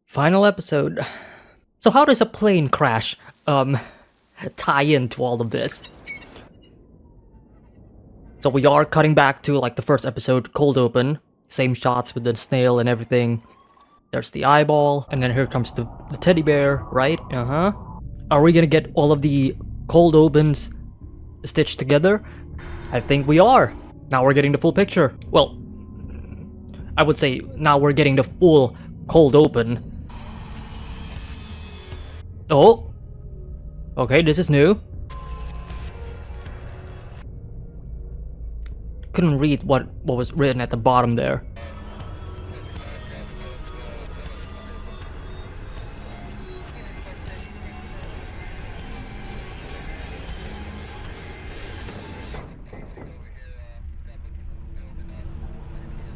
Final episode. So how does a plane crash tie into all of this? So we are cutting back to like the first episode, cold open, same shots with the snail and everything. There's the eyeball, and then here comes the teddy bear, right? Are we gonna get all of the cold opens stitched together? I think we are. Now we're getting the full picture. Well, I would say now we're getting the full cold open. Oh! Okay, this is new. Couldn't read what was written at the bottom there.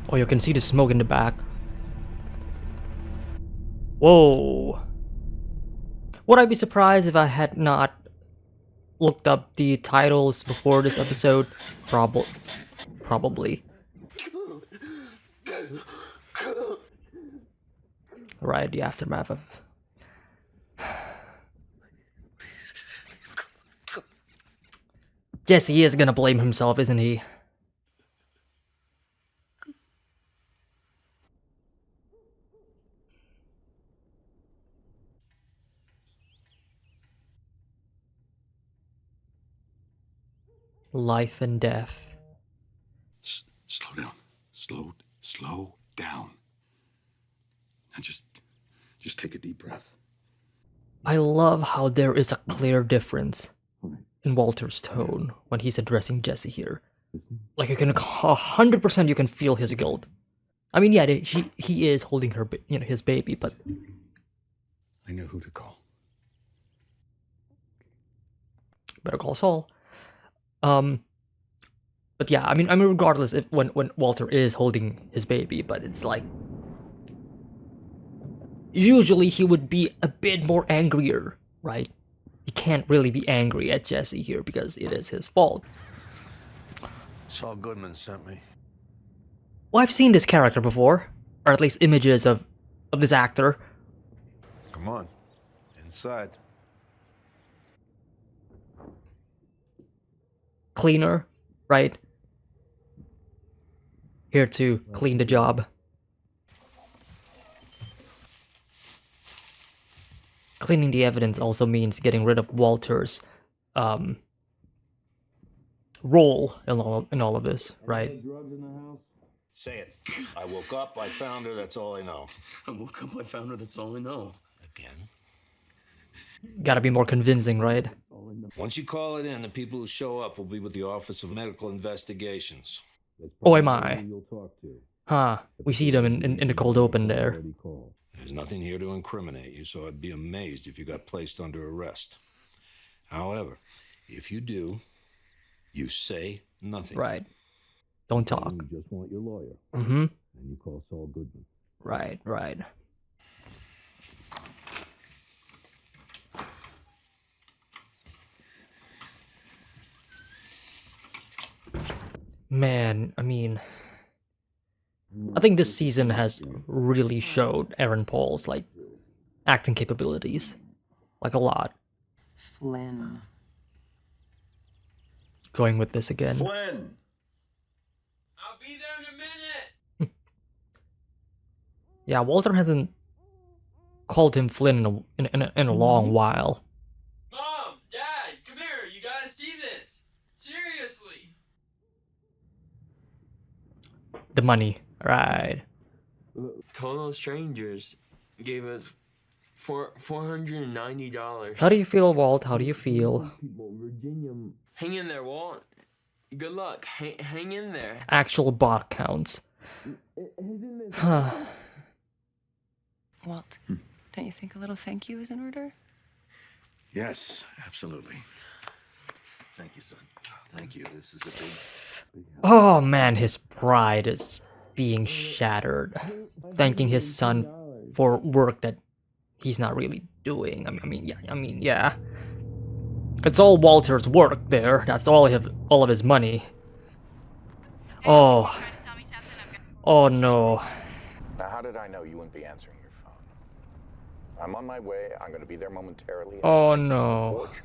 Oh, you can see the smoke in the back. Whoa. Would I be surprised if I had not looked up the titles before this episode? Probably. Right, the aftermath of... Jesse is gonna blame himself, isn't he? Life and death. Slow down. Slow down. Now just take a deep breath. I love how there is a clear difference in Walter's tone when he's addressing Jesse here. Like you can 100% you can feel his guilt. I mean, yeah, he is holding her, his baby, but I know who to call. Better call Saul. But yeah, I mean, regardless if when Walter is holding his baby, but it's like usually he would be a bit more angrier, right? He can't really be angry at Jesse here because it is his fault. Saul Goodman sent me. Well, I've seen this character before, or at least images of this actor. Come on, inside. Cleaner, right? Here to clean the job. Cleaning the evidence also means getting rid of Walter's role in all of this, right? Say it. I woke up, I found her, that's all I know. I woke up, I found her, that's all I know. Again? Gotta be more convincing, right? Once you call it in, the people who show up will be with the Office of Medical Investigations. Oh, am I? Huh. We see them in the cold open there. There's nothing here to incriminate you, so I'd be amazed if you got placed under arrest. However, if you do, you say nothing. Right. Don't talk. You just want your lawyer. Mm-hmm. And you call Saul Goodman. Right. Man, I mean, I think this season has really showed Aaron Paul's like acting capabilities, like a lot. Flynn. Going with this again. Flynn! I'll be there in a minute! Yeah, Walter hasn't called him Flynn in a long while. Mom! Dad! Come here! You gotta see this! Seriously! The money, right? Total strangers gave us $490. How do you feel, Walt? How do you feel? Virginia, hang in there, Walt. Good luck. Hang in there. Actual bot counts. Huh. Walt, don't you think a little thank you is in order? Yes, absolutely. Thank you, son. Thank you. This is a big Oh man, his pride is being shattered. Thanking his son for work that he's not really doing. I mean, yeah. It's all Walter's work there. That's all of his money. Oh. Oh no. Now, how did I know you wouldn't be answering your phone? I'm on my way. I'm going to be there momentarily. Oh, Expect you on the no. porch,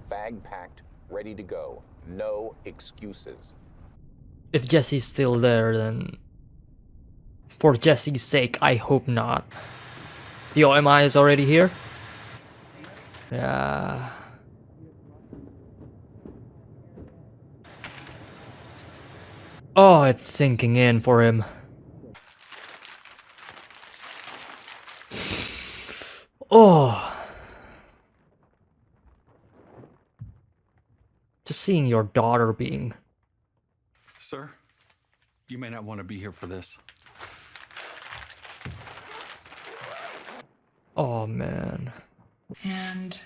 bag packed, ready to go. No excuses. If Jesse's still there, then for Jesse's sake, I hope not. Yo, MI is already here? Yeah. Oh, it's sinking in for him. Oh. Just seeing your daughter being... Sir, you may not want to be here for this. Oh, man. And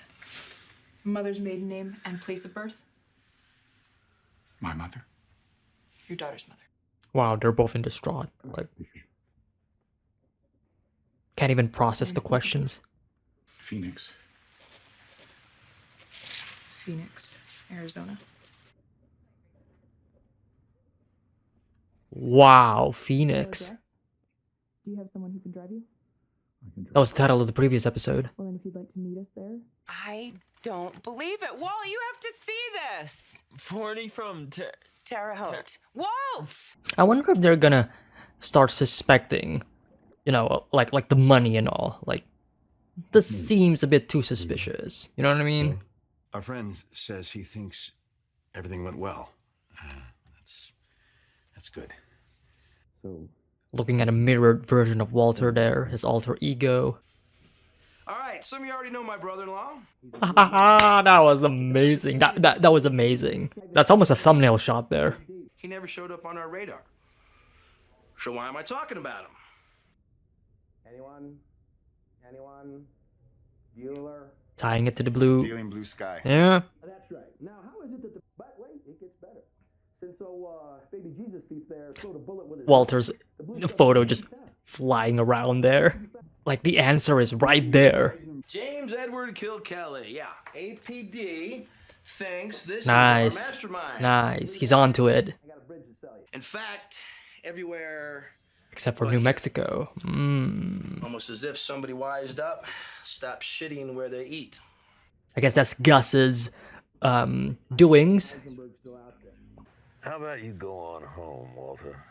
mother's maiden name and place of birth? My mother? Your daughter's mother. Wow, they're both in distraught. Like, can't even process the questions. Phoenix. Phoenix, Arizona. Wow, Phoenix. Do you have someone who can drive you? That was the title of the previous episode. Well, then if you'd like to meet us there. I don't believe it. Walt, you have to see this. 40 from Terre Haute. Walt! I wonder if they're gonna start suspecting, you know, like the money and all. Like, this seems a bit too suspicious. You know what I mean? Our friend says he thinks everything went well. That's good. So, Looking at a mirrored version of Walter there, his alter ego. all right, some of you already know my brother-in-law. That was amazing. That was amazing. That's almost a thumbnail shot there. He never showed up on our radar. So why am I talking about him? Anyone? Bueller? Tying it to the blue. Dealing blue sky. Yeah. That's right. Now, how is it that wait, it gets better. Since baby Jesus thief there threw a bullet with his... Walter's photo just flying around there. Like, the answer is right there. James Edward Kilkelly, yeah. APD thinks this Nice. is our mastermind. Nice. He's onto it. I got a bridge to sell you. In fact, everywhere... Except for New Mexico. Almost as if somebody wised up, stopped shitting where they eat. I guess that's Gus's doings. How about you go on home, Walter?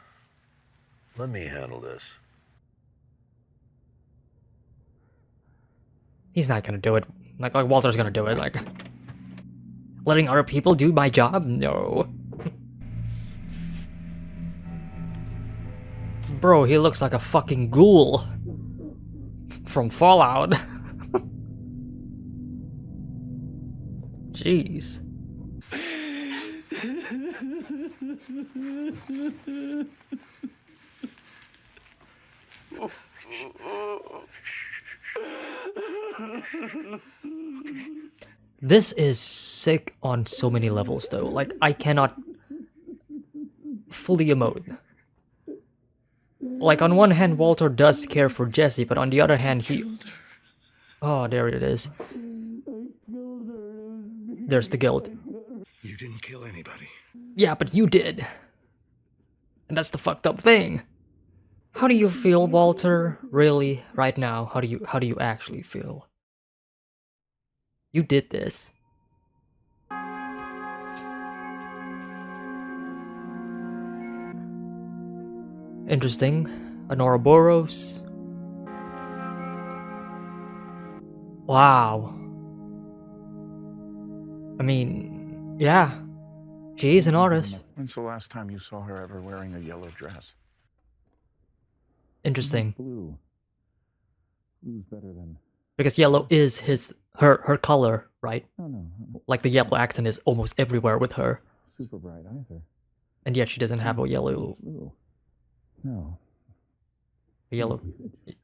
Let me handle this. He's not gonna do it. Like Walter's gonna do it. Like, letting other people do my job? No. Bro, he looks like a fucking ghoul from Fallout. Jeez. This is sick on so many levels though. Like, I cannot fully emote. Like, on one hand, Walter does care for Jesse, but on the other hand, he... Oh, there it is. There's the guilt. You didn't kill anybody. Yeah, but you did. And that's the fucked up thing. How do you feel, Walter? Really, right now? How do you actually feel? You did this. Interesting. An Ouroboros. Wow. I mean, yeah. She is an artist. When's the last time you saw her ever wearing a yellow dress? Interesting. Blue. Blue's better than... Because yellow is her color, right? No. Like, the yellow accent is almost everywhere with her. Super bright either. And yet she doesn't have a yellow Blue. No. a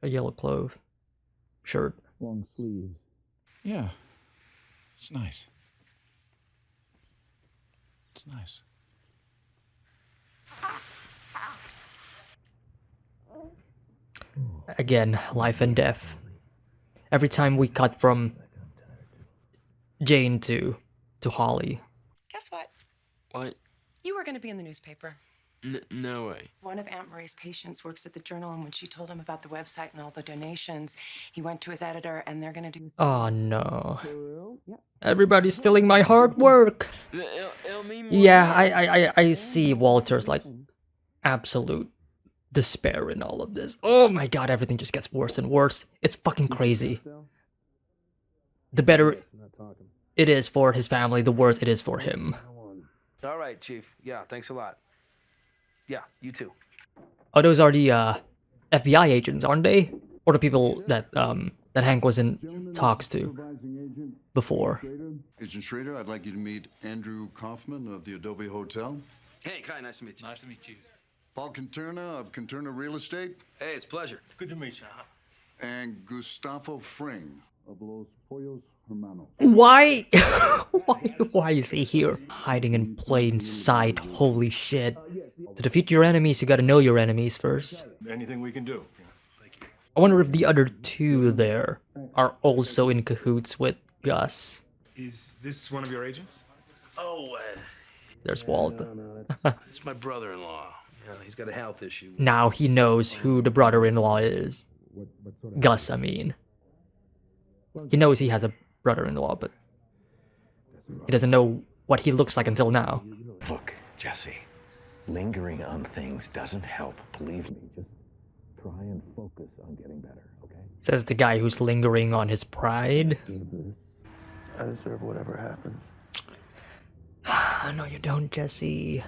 yellow clothes shirt. Long sleeves. Yeah. It's nice. It's nice. Again, life and death. Every time we cut from Jane to Holly. Guess what? What? You were going to be in the newspaper. No way. One of Aunt Marie's patients works at the Journal, and when she told him about the website and all the donations, he went to his editor, and they're gonna do. Oh no. Everybody's stealing my hard work. It'll mean more Yeah, hits. I see Walter's like absolute despair in all of this. Oh my god, everything just gets worse and worse. It's fucking crazy. The better it is for his family, the worse it is for him. All right, Chief. Yeah, thanks a lot. Yeah, you too. Oh, those are the FBI agents, aren't they? Or the people that that Hank was in talks to before. Agent Schrader, I'd like you to meet Andrew Kaufman of the Adobe Hotel. Hey, Kai, nice to meet you. Nice to meet you. Paul Conterna of Conterna Real Estate. Hey, it's a pleasure. Good to meet you. And Gustavo Fring of Los Pollos Hermanos. Why? Why is he here? Hiding in plain sight. Holy shit. To defeat your enemies, you gotta know your enemies first. Anything we can do? I wonder if the other two there are also in cahoots with Gus. Is this one of your agents? Oh, There's Walt. it's my brother-in-law. Yeah, he's got a health issue. Now he knows who the brother-in-law is. Gus, I mean. He knows he has a brother-in-law, but he doesn't know what he looks like until now. Look, Jesse, lingering on things doesn't help. Believe me, just try and focus on getting better, okay? Says the guy who's lingering on his pride. I deserve whatever happens. No, you don't, Jesse.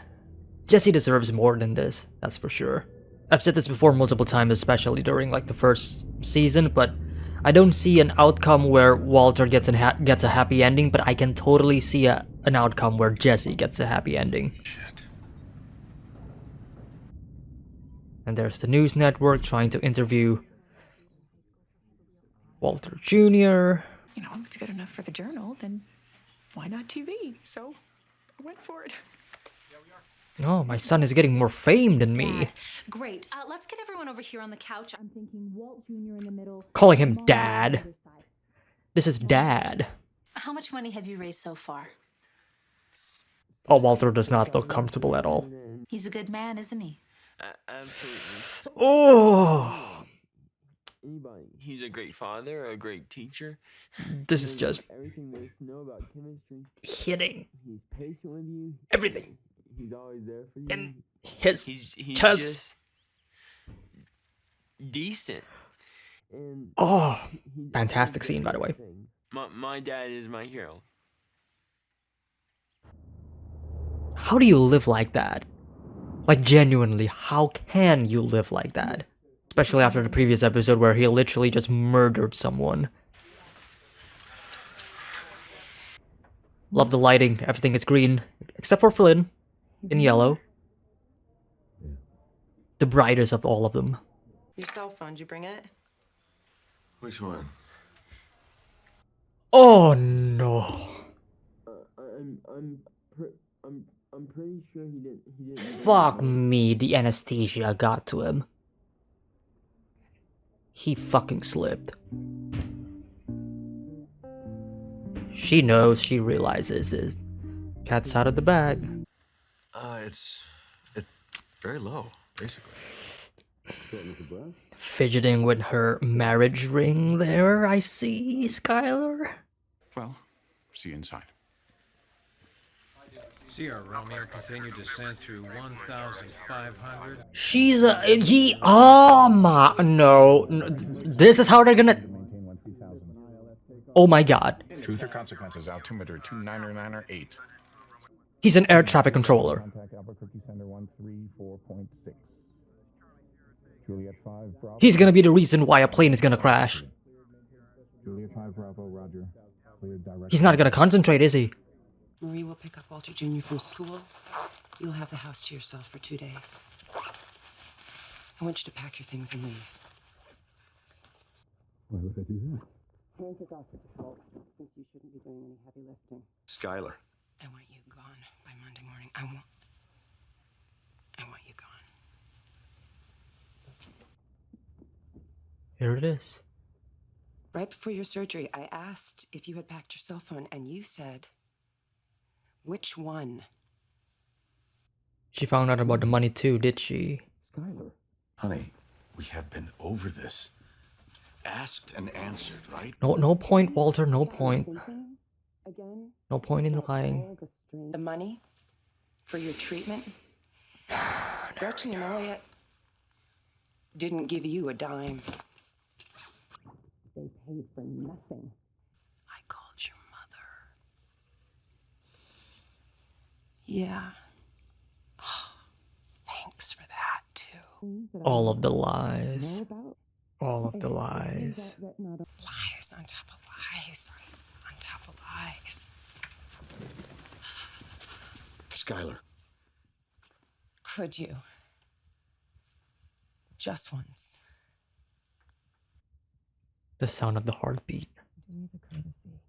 Jesse deserves more than this, that's for sure. I've said this before multiple times, especially during like the first season, but I don't see an outcome where Walter gets a happy ending, but I can totally see an outcome where Jesse gets a happy ending. Shit. And there's the news network trying to interview Walter Jr. You know, if it's good enough for the Journal, then why not TV? So I went for it. Oh, my son is getting more fame than me. Great. Let's get everyone over here on the couch. I'm thinking Walt Jr. in the middle. Calling him Dad. This is Dad. How much money have you raised so far? Oh, Walter does not look comfortable at all. He's a good man, isn't he? Absolutely. Oh, He's a great father, a great teacher. this is just Everything there is to know about chemistry. hitting He's patient with you. everything He's always there for you. in his He's chest. just decent. And Oh, he's fantastic scene, by the way. My dad is my hero. How do you live like that? Like, genuinely, how can you live like that? Especially after the previous episode where he literally just murdered someone. Love the lighting, everything is green, except for Flynn, in yellow. The brightest of all of them. Your cell phone, did you bring it? Which one? Oh no. I'm pretty sure he didn't. Fuck me, the anesthesia got to him. He fucking slipped. She knows, she realizes is cat's out of the bag. It's very low, basically. Fidgeting with her marriage ring there, I see, Skylar. Well, see you inside. Sierra Romeo continued descent through 1,500. She's oh my, no, this is how they're gonna, oh my god. Truth or consequences, altimeter 29908. He's an air traffic controller. Contact Albuquerque Center 134.6. Juliet 5 Bravo. He's gonna be the reason why a plane is gonna crash. Juliet 5 Bravo, Roger. Cleared direct. He's not gonna concentrate, is he? Marie will pick up Walter Jr. from school. You'll have the house to yourself for 2 days. I want you to pack your things and leave. Why would I do that? Hank is off at default, since you shouldn't be doing any heavy lifting. Skylar. I want you gone by Monday morning. I want you gone. Here it is. Right before your surgery, I asked if you had packed your cell phone, and you said, which one? She found out about the money too, did she? Skylar. Honey, we have been over this. Asked and answered, right? No point, Walter, no point. Again? No point in lying. The money for your treatment? Gretchen and Elliot didn't give you a dime. They paid for nothing. I called your mother. Yeah. Oh, thanks for that, too. All of the lies. All of the lies. Lies on top of lies on top of lies. Skylar. Could you? Just once. The sound of the heartbeat. Do me the courtesy.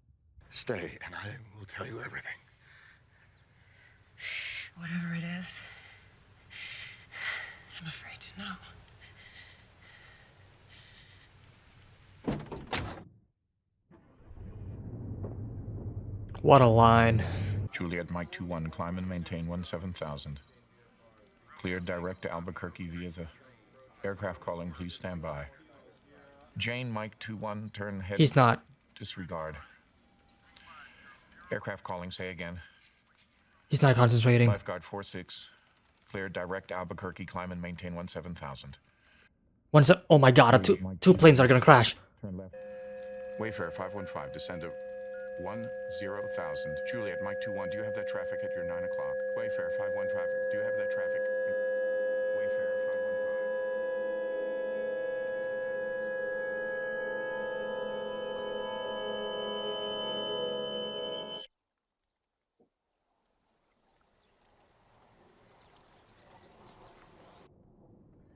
Stay, and I will tell you everything. Whatever it is, I'm afraid to know. What a line. Juliet Mike 21, climb and maintain 17,000. Cleared direct to Albuquerque via the aircraft calling, please stand by. Jane Mike 21, turn head. He's not. Disregard. Aircraft calling, say again. He's not concentrating. Lifeguard 46, cleared direct Albuquerque, climb and maintain 17,000. Oh my god, two planes are gonna crash. Turn left. Wayfair 515, descend to 10,000. Juliet Mike 21, do you have that traffic at your 9 o'clock? Wayfair 515, do you have that traffic? Wayfair 515.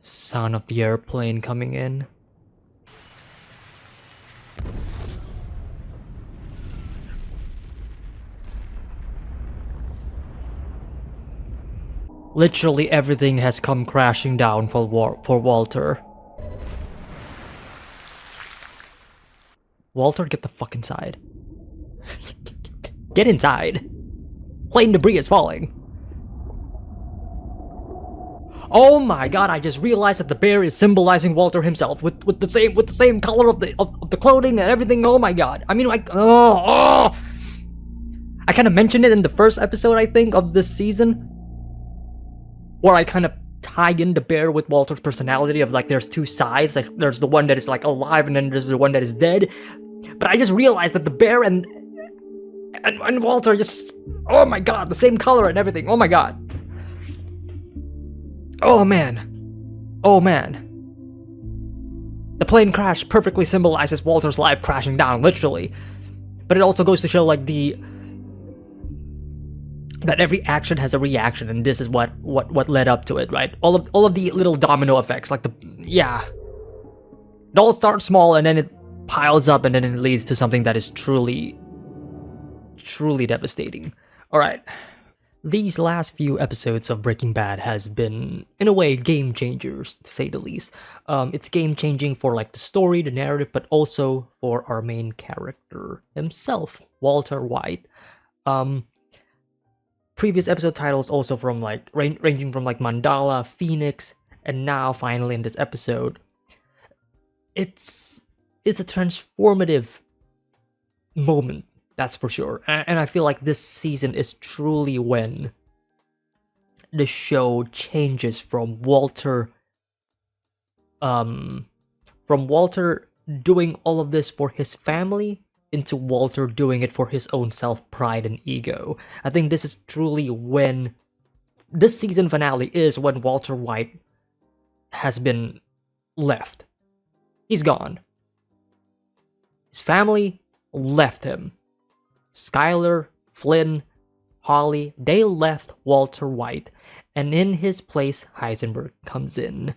Sound of the airplane coming in. Literally everything has come crashing down for Walter. Walter, get the fuck inside. Get inside. Plane debris is falling. Oh my god, I just realized that the bear is symbolizing Walter himself with the same color of the clothing and everything. Oh my god. I mean, like, I kind of mentioned it in the first episode, I think, of this season, where I kind of tie in the bear with Walter's personality of, like, there's two sides. Like, there's the one that is, like, alive, and then there's the one that is dead. But I just realized that the bear and Walter just, oh my god, the same color and everything. Oh my god. Oh man. Oh man. The plane crash perfectly symbolizes Walter's life crashing down, literally. But it also goes to show, like, that every action has a reaction, and this is what led up to it, right? All of the little domino effects, like it all starts small and then it piles up and then it leads to something that is truly devastating. All right. These last few episodes of Breaking Bad has been, in a way, game changers, to say the least. It's game changing for, like, the story, the narrative, but also for our main character himself, Walter White. Previous episode titles also from, like, ranging from, like, Mandala, Phoenix, and now finally in this episode. It's a transformative moment. That's for sure. And I feel like this season is truly when the show changes from Walter doing all of this for his family into Walter doing it for his own self-pride and ego. I think this is truly when this season finale is when Walter White has been left. He's gone. His family left him. Skylar, Flynn, Holly, they left Walter White, and in his place, Heisenberg comes in.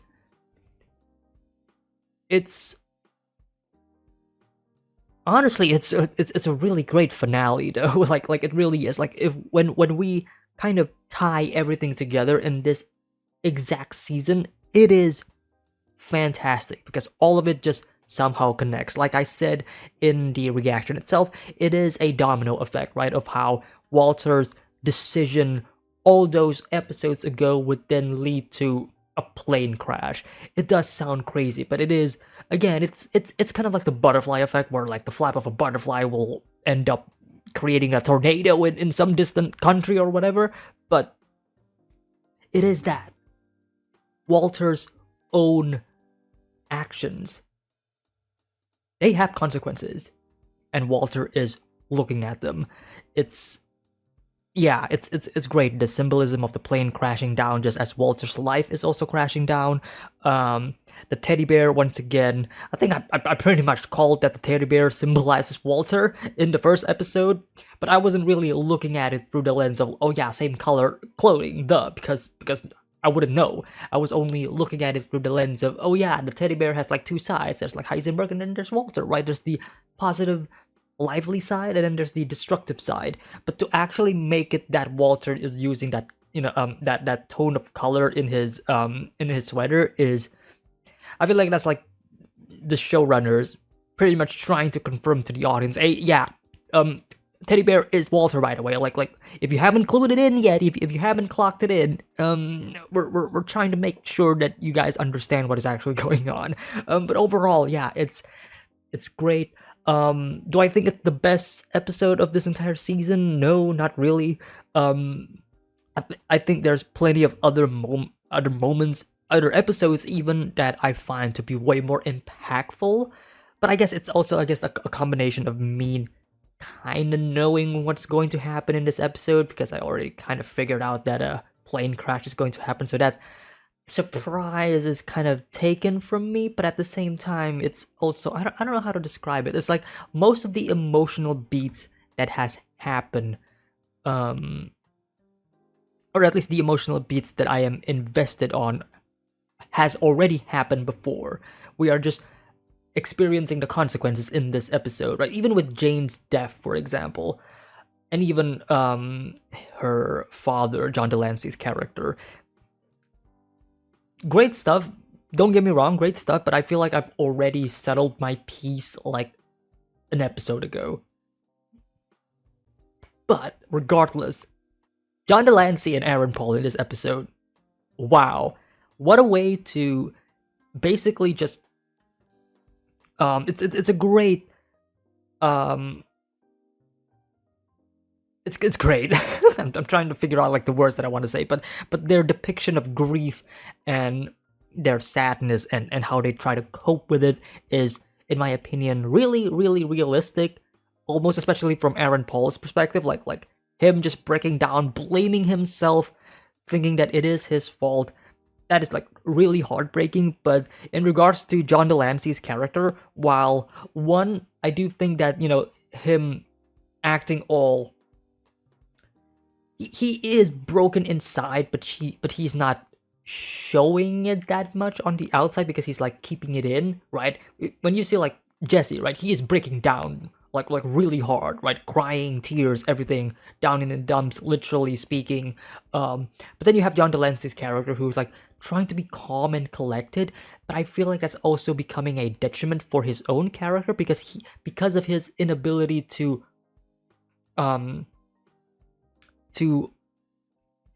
Honestly, it's a really great finale, though. like it really is. Like, when we kind of tie everything together in this exact season, it is fantastic because all of it just somehow connects. Like I said in the reaction itself, it is a domino effect, right? Of how Walter's decision all those episodes ago would then lead to a plane crash. It does sound crazy, but it is, again, it's kind of like the butterfly effect, where like the flap of a butterfly will end up creating a tornado in some distant country or whatever. But it is that Walter's own actions, they have consequences, and Walter is looking at them. It's great. The symbolism of the plane crashing down just as Walter's life is also crashing down. The teddy bear, once again, I think I pretty much called that the teddy bear symbolizes Walter in the first episode, but I wasn't really looking at it through the lens of, oh yeah, same color clothing, because I wouldn't know. I was only looking at it through the lens of, oh yeah, the teddy bear has like two sides. There's like Heisenberg and then there's Walter, right? There's the positive, lively side and then there's the destructive side. But to actually make it that Walter is using that, that tone of color in his sweater is, I feel like that's like the showrunners pretty much trying to confirm to the audience, hey, yeah, teddy bear is Walter, by the way. Like if you haven't clued it in yet, if you haven't clocked it in, we're trying to make sure that you guys understand what is actually going on. But overall, yeah, it's great. Do I think it's the best episode of this entire season? No, not really. I think there's plenty of other moments, other episodes even, that I find to be way more impactful. But I guess it's also, a combination of me kind of knowing what's going to happen in this episode, because I already kind of figured out that a plane crash is going to happen, so that surprise is kind of taken from me. But at the same time, it's also, I don't know how to describe it. It's like most of the emotional beats that has happened, or at least the emotional beats that I am invested on, has already happened before. We are just experiencing the consequences in this episode, right? Even with Jane's death, for example, and even her father, John Delancey's character. Great stuff, don't get me wrong, great stuff, but I feel like I've already settled my piece like an episode ago. But regardless, John Delancey and Aaron Paul in this episode, wow, what a way to basically just it's a great it's great. I'm trying to figure out like the words that I want to say, but their depiction of grief and their sadness and how they try to cope with it is, in my opinion, really, really realistic. Almost especially from Aaron Paul's perspective, like him just breaking down, blaming himself, thinking that it is his fault. That is like really heartbreaking. But in regards to John Delancey's character, while one, I do think that, him acting all, he is broken inside, but he's not showing it that much on the outside because he's like keeping it in, right? When you see like Jesse, right, he is breaking down like really hard, right? Crying, tears, everything down in the dumps, literally speaking. But then you have John Delancey's character who's like trying to be calm and collected, but I feel like that's also becoming a detriment for his own character because of his inability to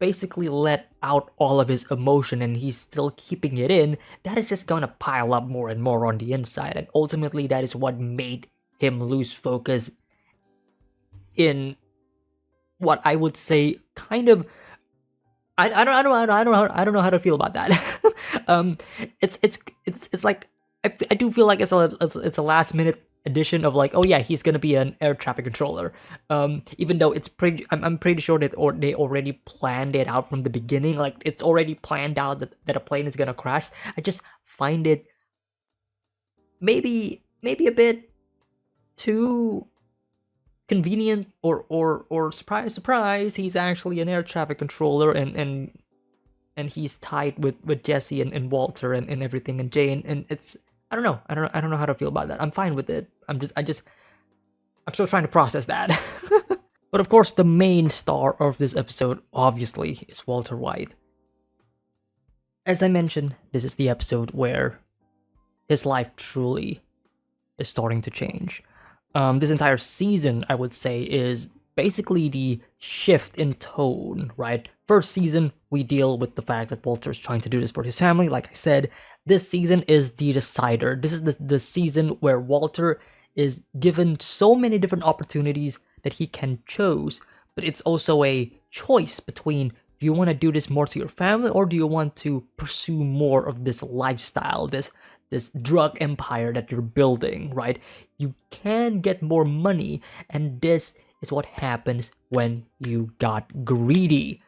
basically let out all of his emotion, and he's still keeping it in. That is just gonna pile up more and more on the inside, and ultimately that is what made him lose focus in what I would say kind of, I don't know how to feel about that. It's like I do feel like it's a last minute addition of like, oh yeah, he's gonna be an air traffic controller. Even though I'm pretty sure that they already planned it out from the beginning. Like it's already planned out that a plane is gonna crash. I just find it maybe a bit too convenient, or surprise, he's actually an air traffic controller, and he's tied with Jesse and Walter and everything, and Jane, and it's, I don't know how to feel about that. I'm fine with it. I'm still trying to process that. But of course, the main star of this episode obviously is Walter White. As I mentioned, this is the episode where his life truly is starting to change. This entire season, I would say, is basically the shift in tone, right? First season, we deal with the fact that Walter is trying to do this for his family. Like I said, this season is the decider. This is the season where Walter is given so many different opportunities that he can choose, but it's also a choice between, do you want to do this more to your family, or do you want to pursue more of this lifestyle, this drug empire that you're building, right? You can get more money, and this is what happens when you got greedy.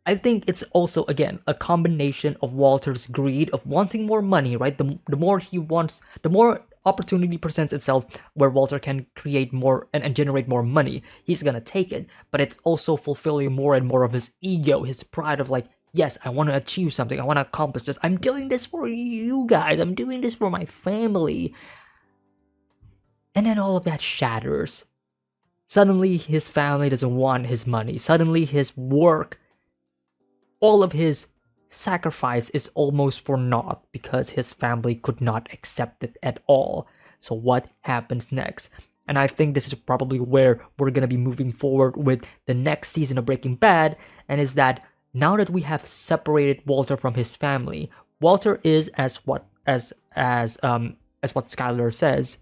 I think it's also, again, a combination of Walter's greed of wanting more money, right? The more he wants, the more opportunity presents itself where Walter can create more and generate more money. He's gonna take it, but it's also fulfilling more and more of his ego, his pride of like, yes, I want to achieve something, I want to accomplish this, I'm doing this for you guys, I'm doing this for my family. And then all of that shatters. Suddenly his family doesn't want his money. Suddenly his work, all of his sacrifice is almost for naught because his family could not accept it at all. So what happens next? And I think this is probably where we're gonna be moving forward with the next season of Breaking Bad, and is that now that we have separated Walter from his family, Walter is as what Skyler says,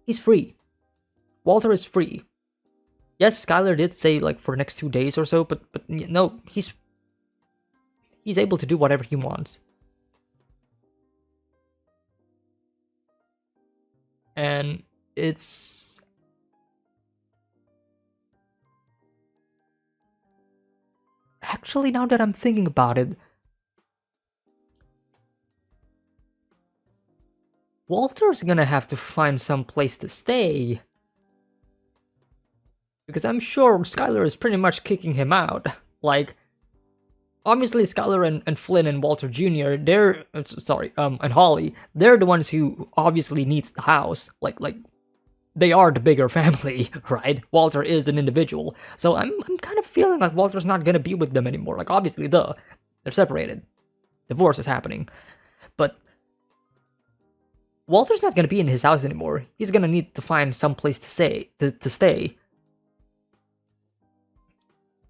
he's free. Walter is free. Yes, Skyler did say like for the next 2 days or so, but no, he's able to do whatever he wants. And it's actually, now that I'm thinking about it, Walter's gonna have to find some place to stay. Because I'm sure Skyler is pretty much kicking him out. Like, obviously Skyler and Flynn and Walter Jr., and Holly, they're the ones who obviously needs the house. Like they are the bigger family, right? Walter is an individual. So I'm kind of feeling like Walter's not gonna be with them anymore. Like, obviously, they're separated. Divorce is happening. But Walter's not gonna be in his house anymore. He's gonna need to find some place to stay.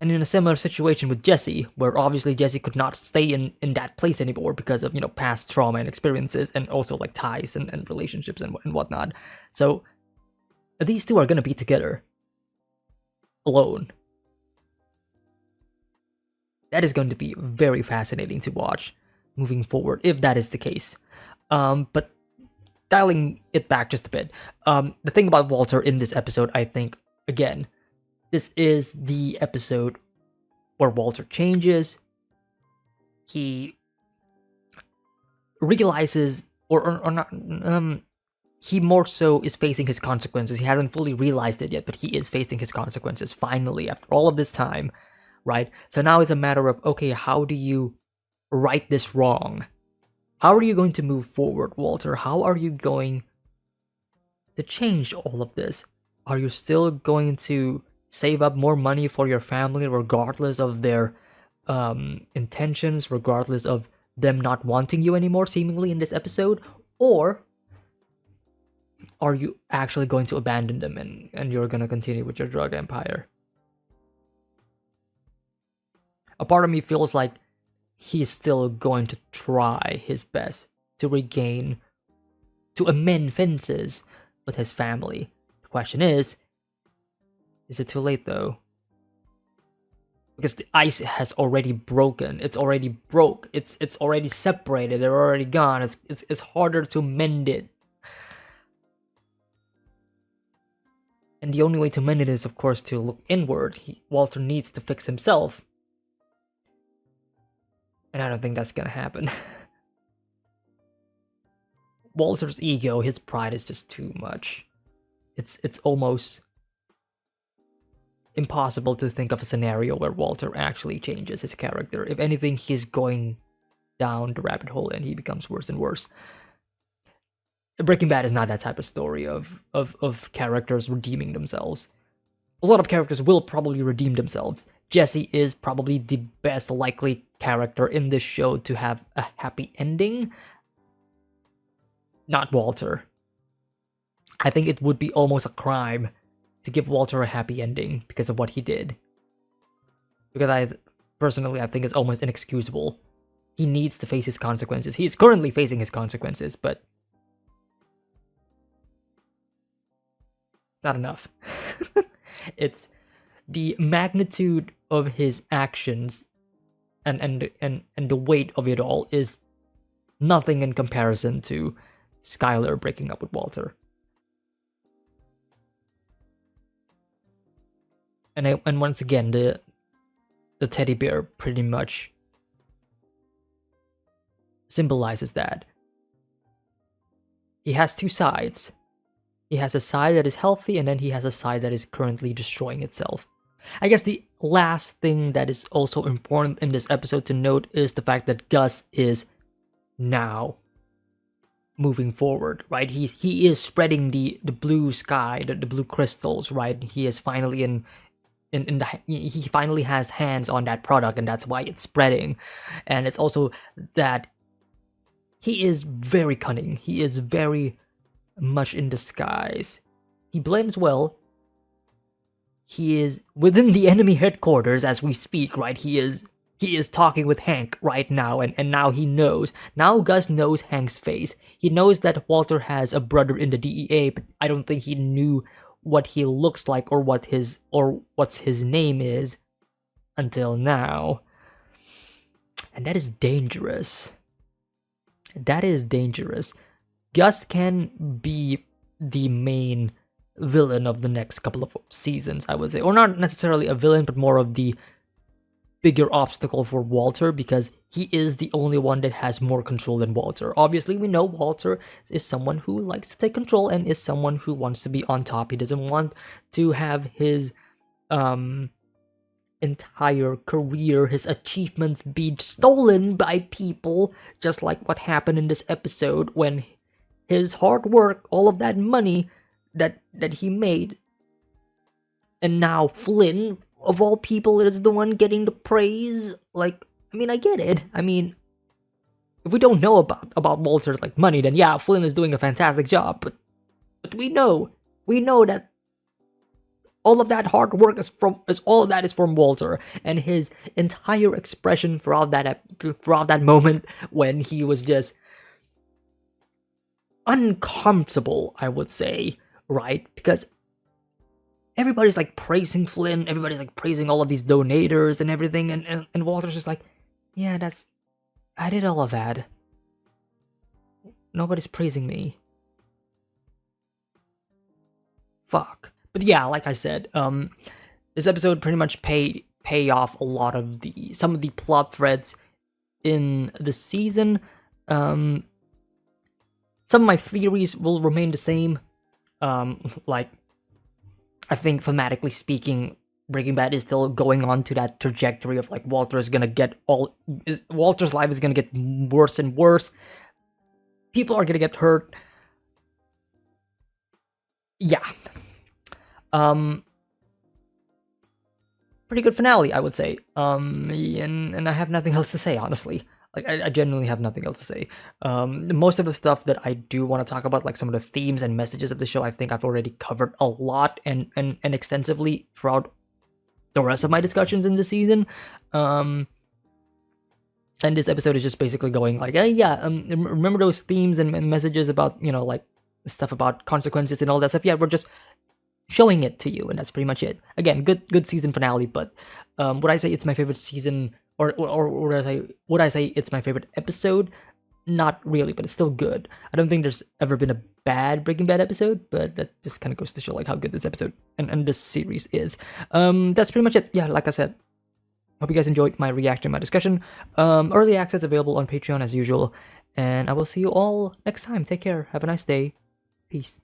And in a similar situation with Jesse, where obviously Jesse could not stay in that place anymore because of, past trauma and experiences, and also like ties and relationships and whatnot. So these two are gonna be together. Alone. That is going to be very fascinating to watch moving forward, if that is the case. But dialing it back just a bit, the thing about Walter in this episode, I think, again, this is the episode where Walter changes. He realizes, or not, he more so is facing his consequences. He hasn't fully realized it yet, but he is facing his consequences finally after all of this time, right? So now it's a matter of, okay, how do you right this wrong? How are you going to move forward, Walter? How are you going to change all of this? Are you still going to save up more money for your family regardless of their intentions, regardless of them not wanting you anymore, seemingly in this episode? Or are you actually going to abandon them and you're going to continue with your drug empire? A part of me feels like he's still going to try his best to amend fences with his family. The question is it too late though? Because the ice has already broken. It's already broke. It's already separated. They're already gone. It's harder to mend it. And the only way to mend it is, of course, to look inward. Walter needs to fix himself. And I don't think that's gonna happen. Walter's ego, his pride is just too much. It's almost impossible to think of a scenario where Walter actually changes his character. If anything, he's going down the rabbit hole and he becomes worse and worse. Breaking Bad is not that type of story of characters redeeming themselves. A lot of characters will probably redeem themselves. Jesse is probably the best likely character in this show to have a happy ending. Not Walter. I think it would be almost a crime to give Walter a happy ending because of what he did. Because I think it's almost inexcusable. He needs to face his consequences. He's currently facing his consequences, but not enough. It's the magnitude of his actions and the weight of it all is nothing in comparison to Skylar breaking up with Walter. And once again, the teddy bear pretty much symbolizes that. He has two sides. He has a side that is healthy, and then he has a side that is currently destroying itself. I guess the last thing that is also important in this episode to note is the fact that Gus is now moving forward, right? He is spreading the blue sky, the blue crystals, right? He is finally he finally has hands on that product, and that's why it's spreading. And it's also that he is very cunning. He is very much in disguise. He blends well. He is within the enemy headquarters as we speak, right? He is talking with Hank right now, and now he knows. Now Gus knows Hank's face. He knows that Walter has a brother in the DEA, but I don't think he knew what he looks like or what's his name is until now. And that is dangerous. That is dangerous. Gus can be the main villain of the next couple of seasons, I would say. Or not necessarily a villain, but more of the bigger obstacle for Walter, because he is the only one that has more control than Walter. Obviously, we know Walter is someone who likes to take control and is someone who wants to be on top. He doesn't want to have his entire career, his achievements be stolen by people, just like what happened in this episode when his hard work, all of that money that he made, and now Flynn, of all people, is the one getting the praise. Like, I mean, I get it. I mean, if we don't know about Walter's like money, then yeah, Flynn is doing a fantastic job. But we know that all of that hard work is from Walter, and his entire expression throughout that moment when he was just uncomfortable, I would say, right? Because everybody's like praising Flynn, everybody's like praising all of these donators and everything, and Walter's just like, yeah, I did all of that. Nobody's praising me. Fuck. But yeah, like I said, this episode pretty much pay off a lot of some of the plot threads in the season. Some of my theories will remain the same. Like, I think thematically speaking, Breaking Bad is still going on to that trajectory of like Walter's life is gonna get worse and worse. People are gonna get hurt. Yeah. Pretty good finale, I would say. And I have nothing else to say, honestly. Like, I genuinely have nothing else to say. Most of the stuff that I do want to talk about, like some of the themes and messages of the show, I think I've already covered a lot and extensively throughout the rest of my discussions in this season. And this episode is just basically going like, remember those themes and messages about, like, stuff about consequences and all that stuff? Yeah, we're just showing it to you, and that's pretty much it. Again, good season finale, but would I say it's my favorite season, or would I say it's my favorite episode? Not really, but it's still good. I don't think there's ever been a bad Breaking Bad episode, but that just kind of goes to show like how good this episode and this series is. That's pretty much it. Yeah, like I said, hope you guys enjoyed my reaction, my discussion. Early access available on Patreon as usual, and I will see you all next time. Take care. Have a nice day. Peace.